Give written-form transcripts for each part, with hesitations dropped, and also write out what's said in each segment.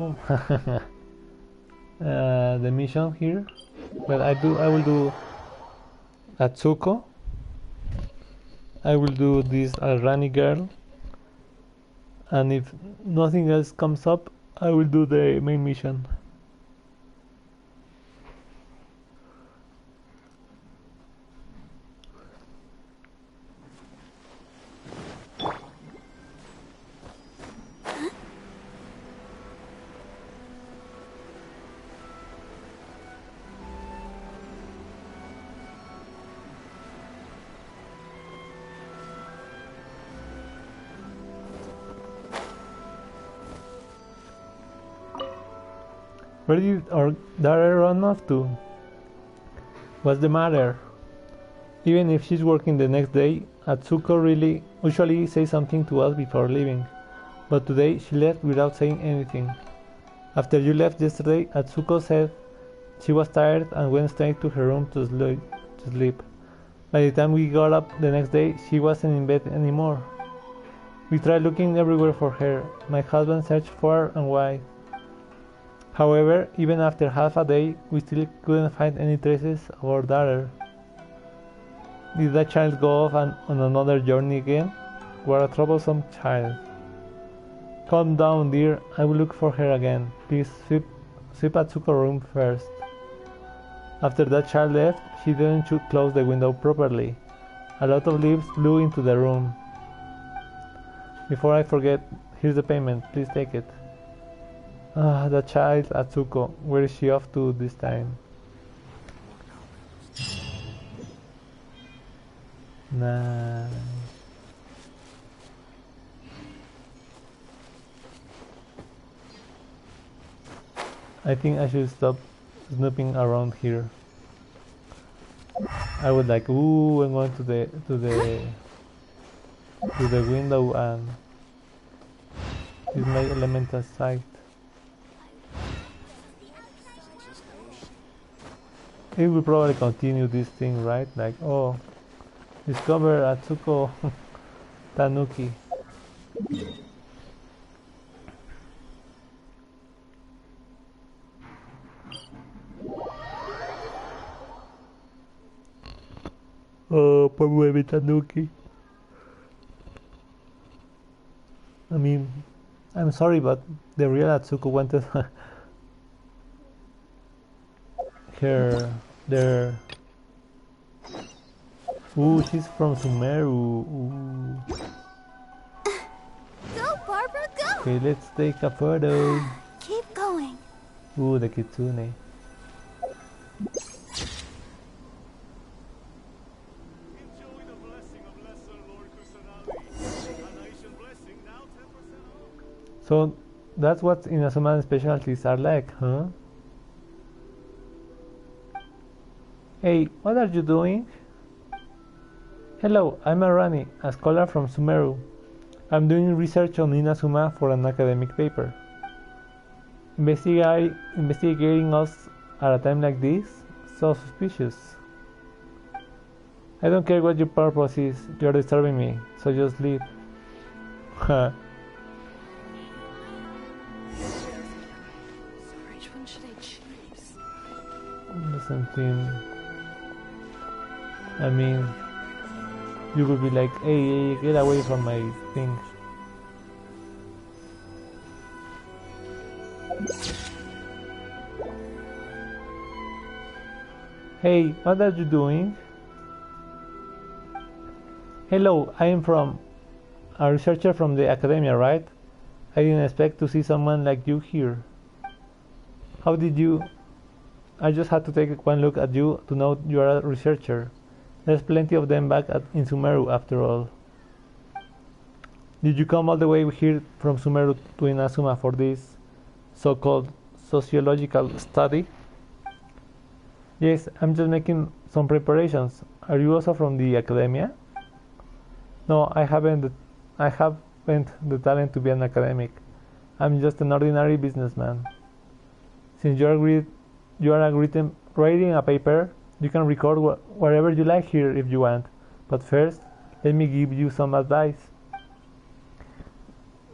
The mission here. Well, I will do Atsuko. I will do this Rani girl, and if nothing else comes up, I will do the main mission. Where did our daughter run off to? What's the matter? Even if she's working the next day, Atsuko really usually says something to us before leaving. But today she left without saying anything. After you left yesterday, Atsuko said she was tired and went straight to her room to sleep. By the time we got up the next day, she wasn't in bed anymore. We tried looking everywhere for her. My husband searched far and wide. However, even after half a day, we still couldn't find any traces of our daughter. Did that child go off on another journey again? We're a troublesome child. Calm down, dear. I will look for her again. Please sweep Atsuko's room first. After that child left, she didn't close the window properly. A lot of leaves blew into the room. Before I forget, here's the payment. Please take it. Ah, the child, Atsuko. Where is she off to this time? Nah. I think I should stop snooping around here. I would like, ooh, I'm going to the window and this is my elemental sight. It will probably continue this thing, right? Like, oh, discover Atsuko Tanuki. Oh, poor baby Tanuki. I mean, I'm sorry, but the real Atsuko wanted her there. Ooh, she's from Sumeru. Ooh. Go, Barbara, go! Okay, let's take a photo. Keep going. Ooh, the kitsune. So that's what Inazuma specialties are like, huh? Hey, what are you doing? Hello, I'm Arani, a scholar from Sumeru. I'm doing research on Inazuma for an academic paper. Investigating us at a time like this? So suspicious. I don't care what your purpose is, you're disturbing me, so just leave. Which one should I choose? Doesn't seem... I mean... You could be like, hey, get away from my thing. Hey, what are you doing? Hello, I am from a researcher from the academia, right? I didn't expect to see someone like you here. How did you... I just had to take one look at you to know you are a researcher. There's plenty of them back in Sumeru after all. Did you come all the way here from Sumeru to Inazuma for this so-called sociological study? Yes, I'm just making some preparations. Are you also from the academia? No, I haven't the talent to be an academic. I'm just an ordinary businessman. Since you are writing a paper, you can record whatever you like here if you want. But first, let me give you some advice.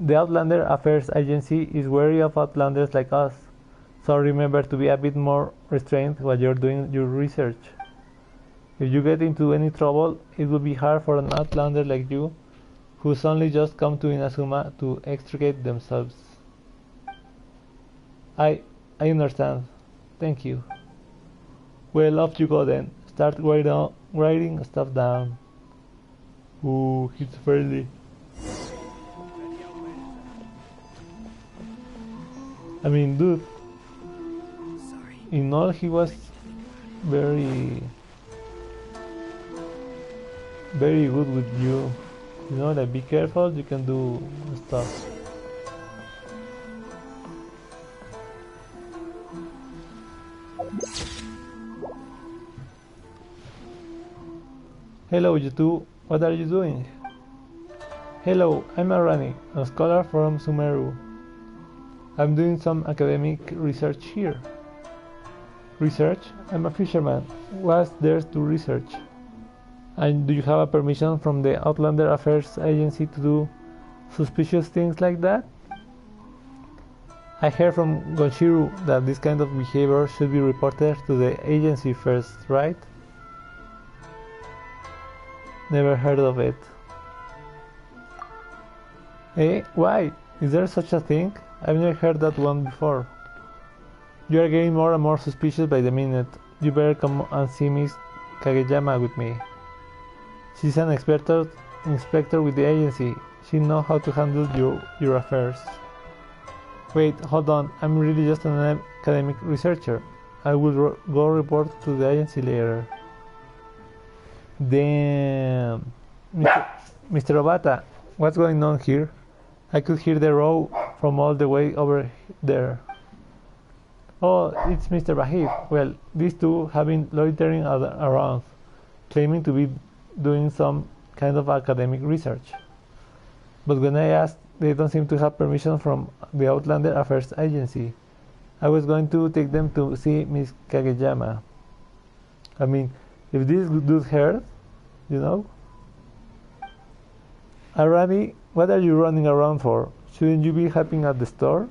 The Outlander Affairs Agency is wary of outlanders like us, so remember to be a bit more restrained while you're doing your research. If you get into any trouble, it will be hard for an outlander like you, who's only just come to Inazuma, to extricate themselves. I understand. Thank you. Well, off you go then. Start writing stuff down. Ooh, he's friendly. I mean, dude. Sorry. In all, he was very good with you. You know, like, be careful, you can do stuff. Hello, you two. What are you doing? Hello, I'm Arani, a scholar from Sumeru. I'm doing some academic research here. Research? I'm a fisherman. What's there to research? And do you have a permission from the Outlander Affairs Agency to do suspicious things like that? I heard from Gonshiru that this kind of behavior should be reported to the agency first, right? Never heard of it. Eh? Why? Is there such a thing? I've never heard that one before. You are getting more and more suspicious by the minute. You better come and see Miss Kageyama with me. She's an inspector with the agency. She knows how to handle your affairs. Wait, hold on. I'm really just an academic researcher. I will go report to the agency later. Damn. Mr. Obata, what's going on here? I could hear the row from all the way over there. Oh, it's Mr. Bahid. Well, these two have been loitering around, claiming to be doing some kind of academic research. But when I asked, they don't seem to have permission from the Outlander Affairs Agency. I was going to take them to see Miss Kageyama. I mean, if this dude heard, you know? Arani, what are you running around for? Shouldn't you be helping at the store?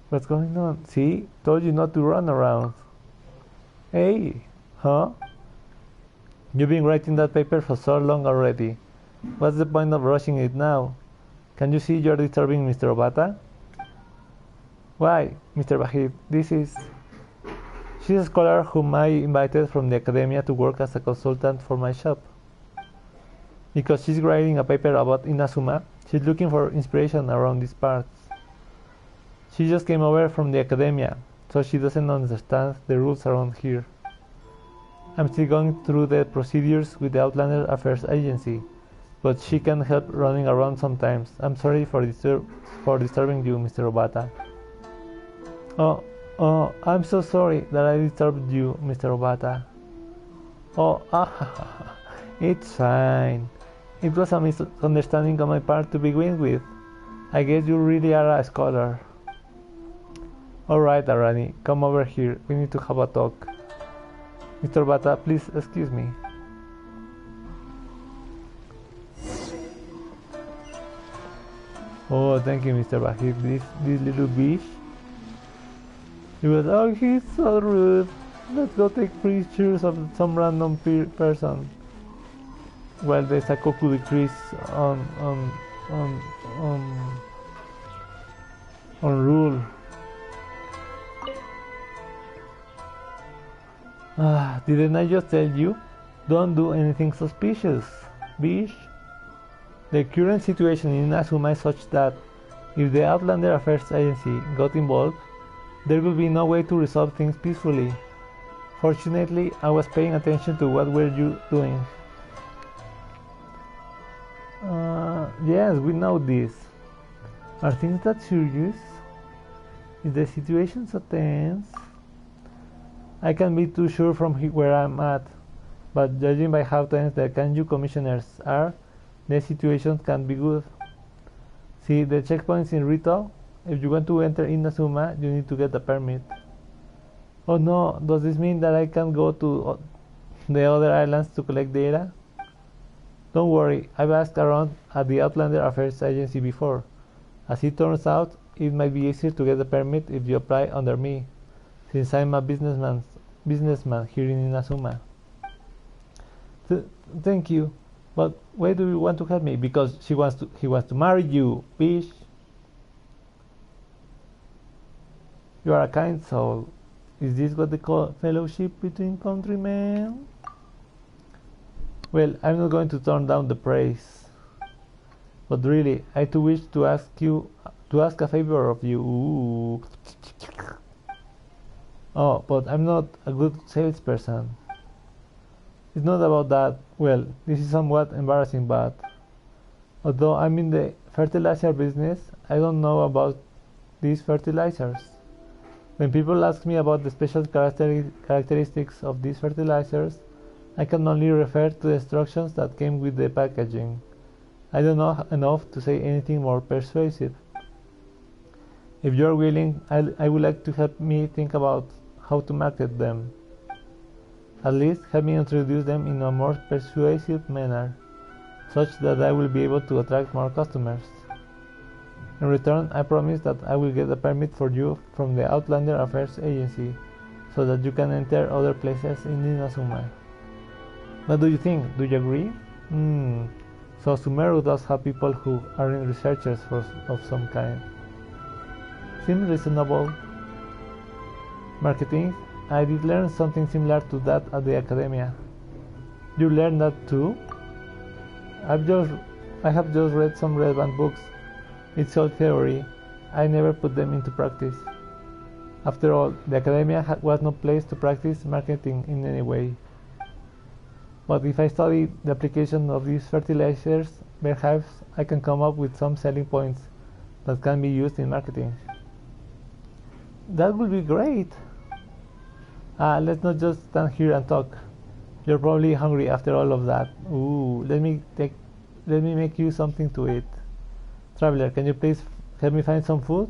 What's going on? See? Told you not to run around. Hey, huh? You've been writing that paper for so long already. What's the point of rushing it now? Can you see you're disturbing Mr. Obata? Why, Mr. Bahid, she's a scholar whom I invited from the academia to work as a consultant for my shop. Because she's writing a paper about Inazuma, she's looking for inspiration around these parts. She just came over from the academia, so she doesn't understand the rules around here. I'm still going through the procedures with the Outlander Affairs Agency, but she can help running around sometimes. I'm sorry for disturbing you, Mr. Obata. Oh, I'm so sorry that I disturbed you, Mr. Obata. Oh, it's fine. It was a misunderstanding on my part to begin with. I guess you really are a scholar. Alright, Arani, come over here. We need to have a talk. Mr. Bata, please excuse me. Oh, thank you, Mr. Bahid. This little bitch. He was, oh, he's so rude. Let's go take pictures of some random person. Well, the Sakoku decrease on rule. Didn't I just tell you? Don't do anything suspicious, bitch. The current situation in Inazuma is such that if the Outlander Affairs Agency got involved, there will be no way to resolve things peacefully. Fortunately, I was paying attention to what were you doing. Yes, we know this. Are things that serious? Is the situation so tense? I can't be too sure from where I'm at, but judging by how tense the Kanju commissioners are, the situation can be good. See, the checkpoints in Rito, if you want to enter Inazuma, you need to get a permit. Oh no, does this mean that I can't go to the other islands to collect data? Don't worry, I've asked around at the Outlander Affairs Agency before. As it turns out, it might be easier to get a permit if you apply under me, since I'm a businessman here in Inazuma. Thank you, but why do you want to help me? Because he wants to marry you, bitch. You are a kind soul. Is this what they call fellowship between countrymen? Well, I'm not going to turn down the praise. But really, I too wish to ask a favor of you. Ooh. Oh, but I'm not a good salesperson. It's not about that. Well, this is somewhat embarrassing, but although I'm in the fertilizer business, I don't know about these fertilizers. When people ask me about the special characteristics of these fertilizers, I can only refer to the instructions that came with the packaging. I don't know enough to say anything more persuasive. If you're willing, I would like to help me think about how to market them. At least help me introduce them in a more persuasive manner, such that I will be able to attract more customers. In return, I promise that I will get a permit for you from the Outlander Affairs Agency, so that you can enter other places in Inazuma. What do you think? Do you agree? So Sumeru does have people who are researchers of some kind. Seems reasonable. Marketing? I did learn something similar to that at the academia. You learned that too? I have just read some relevant books. It's all theory. I never put them into practice. After all, the academia was no place to practice marketing in any way. But if I study the application of these fertilizers, perhaps I can come up with some selling points that can be used in marketing. That would be great. Let's not just stand here and talk. You're probably hungry after all of that. Ooh, let me make you something to eat. Traveler, can you please help me find some food?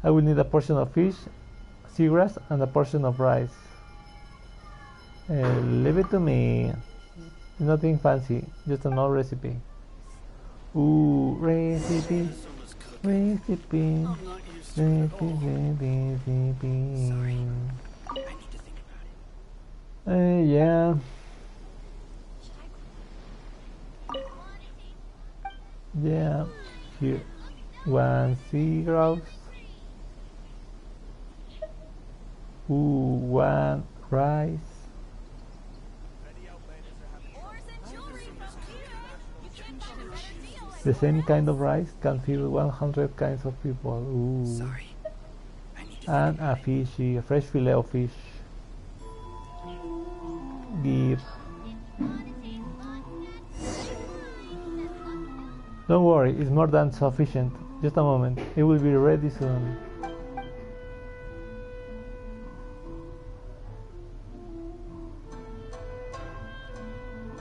I will need a portion of fish, seagrass, and a portion of rice. Leave it to me. Nothing fancy, just an old recipe. Ooh, recipe. I'm not used to it at all. Sorry. I need to think about it. Yeah. Yeah. Here. One seagrass. Ooh, one rice. The same kind of rice can feed 100 kinds of people. Ooh. Sorry. I need to And a fishy, a fresh fillet of fish. Give. Don't worry, it's more than sufficient. Just a moment, it will be ready soon.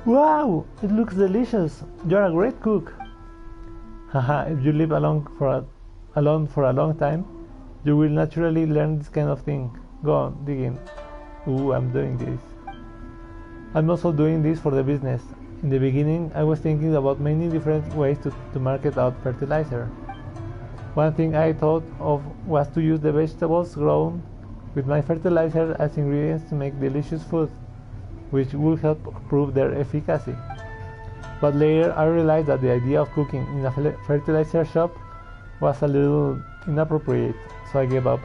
Wow, it looks delicious. You're a great cook. Haha, if you live alone for a long time, you will naturally learn this kind of thing. Go on, dig in. Ooh, I'm doing this. I'm also doing this for the business. In the beginning, I was thinking about many different ways to market out fertilizer. One thing I thought of was to use the vegetables grown with my fertilizer as ingredients to make delicious food, which would help prove their efficacy. But later I realized that the idea of cooking in a fertilizer shop was a little inappropriate, so I gave up.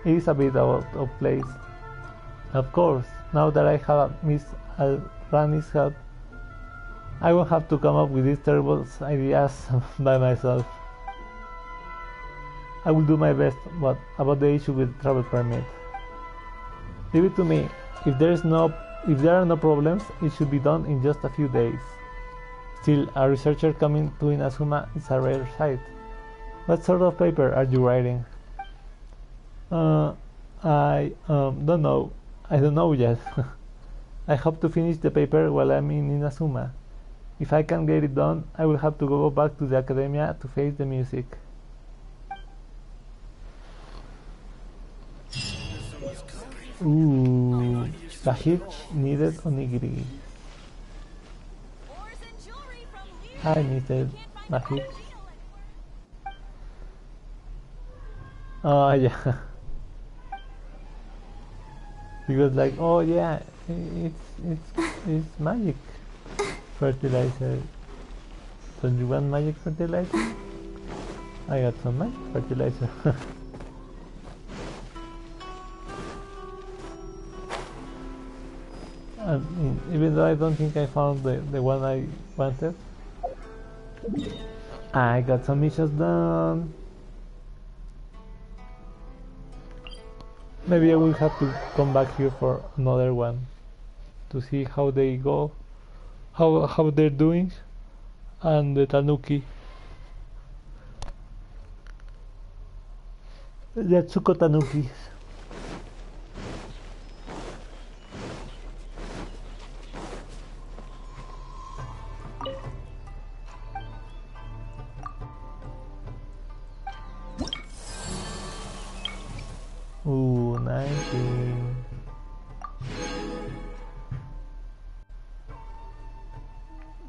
It is a bit out of place. Of course, now that I have Miss Rani's help, I won't have to come up with these terrible ideas by myself. I will do my best, but about the issue with travel permit, leave it to me. If there are no problems, it should be done in just a few days. Still, a researcher coming to Inazuma is a rare sight. What sort of paper are you writing? I don't know. I don't know yet. I hope to finish the paper while I'm in Inazuma. If I can get it done, I will have to go back to the academia to face the music. Ooh, Sahich needed onigiri. Hi, Mr. Magic. Oh, yeah. Because like, oh yeah, it's magic fertilizer. Don't you want magic fertilizer? I got some magic fertilizer. Even though I don't think I found the one I wanted, I got some missions done. Maybe I will have to come back here for another one to see how they go, how they're doing, and the Tanuki, the Atsuko Tanuki. Ooh, 19.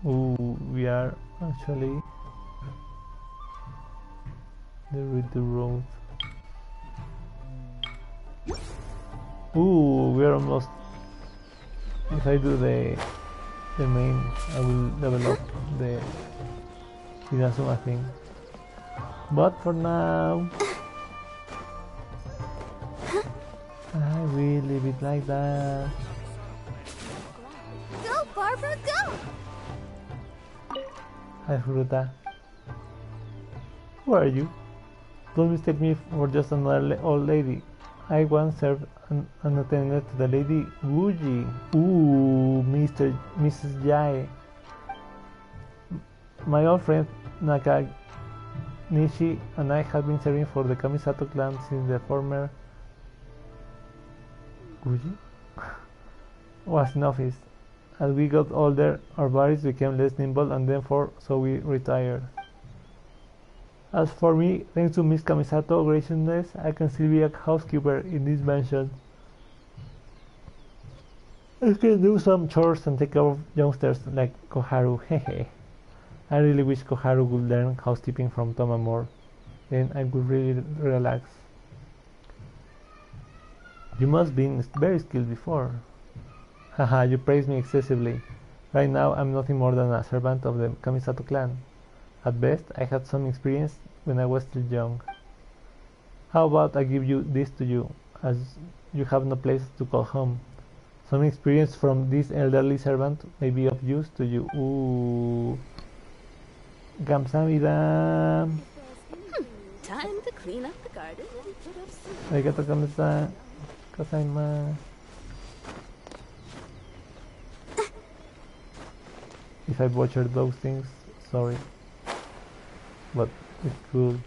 Ooh, we are actually with the road. Ooh, we are almost. If I do the main, I will level up the Inazuma thing. But for now, I will leave it like that. Go, Barbara, go! Hi, Fruta. Who are you? Don't mistake me for just another old lady. I once served an attendant to the Lady Wuji. Ooh, Mrs. Yae. My old friend Nakanishi and I have been serving for the Kamisato clan since the former Wuji was in office. As we got older, our bodies became less nimble and therefore so we retired. As for me, thanks to Miss Kamisato graciousness, I can still be a housekeeper in this mansion. I can do some chores and take care of youngsters like Koharu, hehe. I really wish Koharu would learn housekeeping from Toma more. Then I would really relax. You must have been very skilled before. Haha, you praise me excessively. Right now I'm nothing more than a servant of the Kamisato clan. At best, I had some experience when I was still young. How about I give you this to you, as you have no place to call home. Some experience from this elderly servant may be of use to you. Ooh. 감사합니다. Time to clean up the garden and put up some... Arigato gozaimasu. If I butchered those things, sorry. But it's cool.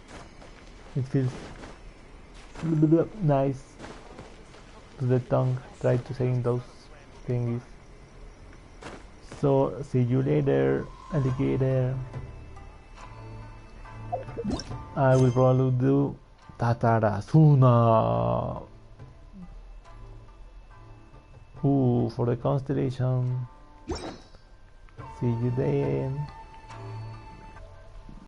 It feels nice to the tongue. Try to saying those things. So see you later, alligator. I will probably do Tatarasuna. Ooh, for the constellation. See you then.